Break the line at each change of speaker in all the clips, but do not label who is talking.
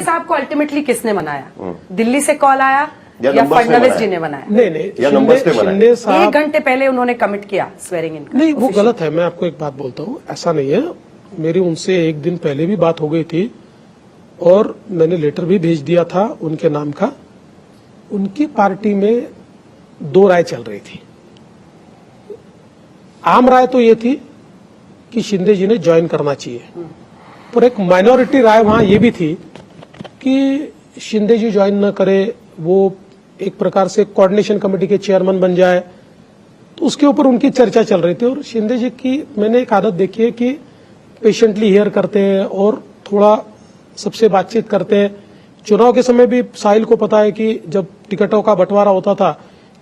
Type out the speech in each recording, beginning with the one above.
साहब को अल्टीमेटली किसने मनाया? दिल्ली से कॉल आया या फडणवीस जी ने बनाया?
नहीं,
शिंदे साहब
1 घंटे पहले उन्होंने कमिट किया स्वेरिंग इन।
नहीं, वो गलत है। मैं आपको एक बात बोलता हूँ, ऐसा नहीं है। मेरी उनसे 1 दिन पहले भी बात हो गई थी और मैंने लेटर भी भेज दिया था उनके नाम का। उनकी पार्टी में 2 राय चल रही थी। आम राय तो ये थी कि शिंदे जी ने ज्वाइन करना चाहिए, पर एक माइनॉरिटी राय वहां ये भी थी कि शिंदे जी ज्वाइन न करे, वो एक प्रकार से कोऑर्डिनेशन कमेटी के चेयरमैन बन जाए। तो उसके ऊपर उनकी चर्चा चल रही थी। और शिंदे जी की मैंने एक आदत देखी है कि पेशेंटली हियर करते हैं और थोड़ा सबसे बातचीत करते हैं। चुनाव के समय भी साहिल को पता है कि जब टिकटों का बंटवारा होता था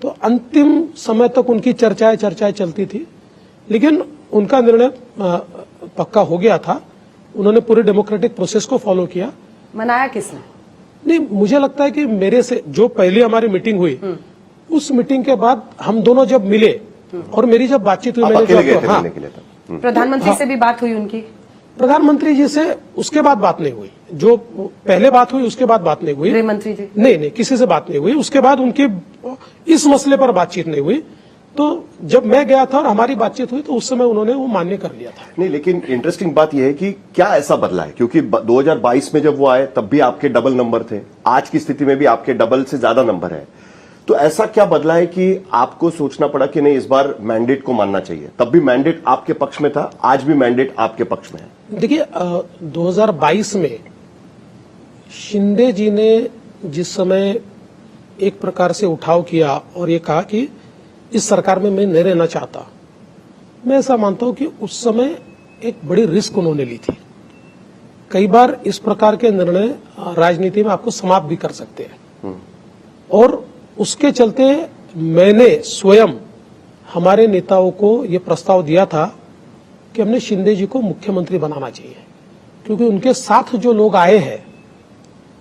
तो अंतिम समय तक उनकी चर्चाएं चलती थी, लेकिन उनका निर्णय पक्का हो गया था। उन्होंने पूरे डेमोक्रेटिक प्रोसेस को फॉलो किया।
मनाया किसने?
नहीं, मुझे लगता है कि मेरे से जो पहली हमारी मीटिंग हुई, उस मीटिंग के बाद हम दोनों जब मिले और मेरी जब बातचीत हुई, मैंने
प्रधानमंत्री से भी बात हुई उनकी?
प्रधानमंत्री जी से उसके बाद बात नहीं हुई। जो पहले बात हुई उसके बाद बात नहीं हुई।
गृह मंत्री जी?
नहीं, किसी से बात नहीं हुई। उसके बाद उनकी इस मसले पर बातचीत नहीं हुई। तो जब मैं गया था और हमारी बातचीत हुई तो उस समय उन्होंने वो मान्य कर लिया था।
नहीं, लेकिन इंटरेस्टिंग बात यह है कि क्या ऐसा बदला है, क्योंकि 2022 में जब वो आए तब भी आपके डबल नंबर थे, आज की स्थिति में भी आपके डबल से ज्यादा नंबर है। तो ऐसा क्या बदला है कि आपको सोचना पड़ा कि नहीं, इस बार मैंडेट को मानना चाहिए? तब भी मैंडेट आपके पक्ष में था, आज भी मैंडेट आपके पक्ष में है।
देखिए, 2022 में शिंदे जी ने जिस समय एक प्रकार से उठाव किया और ये कहा कि इस सरकार में मैं नहीं रहना चाहता, मैं ऐसा मानता हूं कि उस समय एक बड़ी रिस्क उन्होंने ली थी। कई बार इस प्रकार के निर्णय राजनीति में आपको समाप्त भी कर सकते हैं, और उसके चलते मैंने स्वयं हमारे नेताओं को ये प्रस्ताव दिया था कि हमने शिंदे जी को मुख्यमंत्री बनाना चाहिए, क्योंकि उनके साथ जो लोग आए हैं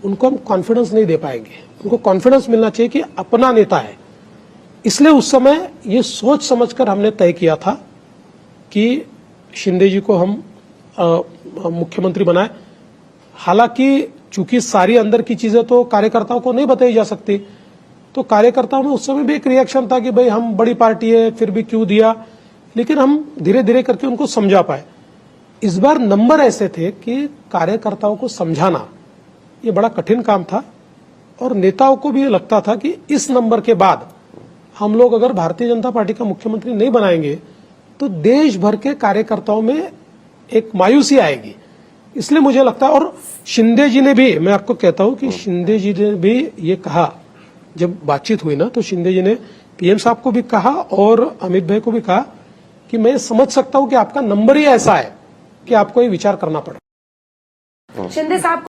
उनको हम कॉन्फिडेंस नहीं दे पाएंगे। उनको कॉन्फिडेंस मिलना चाहिए कि अपना नेता है। इसलिए उस समय ये सोच समझकर हमने तय किया था कि शिंदे जी को हम मुख्यमंत्री बनाए। हालांकि चूंकि सारी अंदर की चीजें तो कार्यकर्ताओं को नहीं बताई जा सकती, तो कार्यकर्ताओं में उस समय भी एक रिएक्शन था कि भाई हम बड़ी पार्टी है, फिर भी क्यों दिया। लेकिन हम धीरे धीरे करके उनको समझा पाए। इस बार नंबर ऐसे थे कि कार्यकर्ताओं को समझाना ये बड़ा कठिन काम था, और नेताओं को भी ये लगता था कि इस नंबर के बाद हम लोग अगर भारतीय जनता पार्टी का मुख्यमंत्री नहीं बनाएंगे तो देश भर के कार्यकर्ताओं में एक मायूसी आएगी। इसलिए मुझे लगता है, और शिंदे जी ने भी, मैं आपको कहता हूं कि शिंदे जी ने भी ये कहा, जब बातचीत हुई ना, तो शिंदे जी ने पीएम साहब को भी कहा और अमित भाई को भी कहा कि मैं समझ सकता हूं कि आपका नंबर ही ऐसा है कि आपको ये विचार करना पड़े।
शिंदे साहब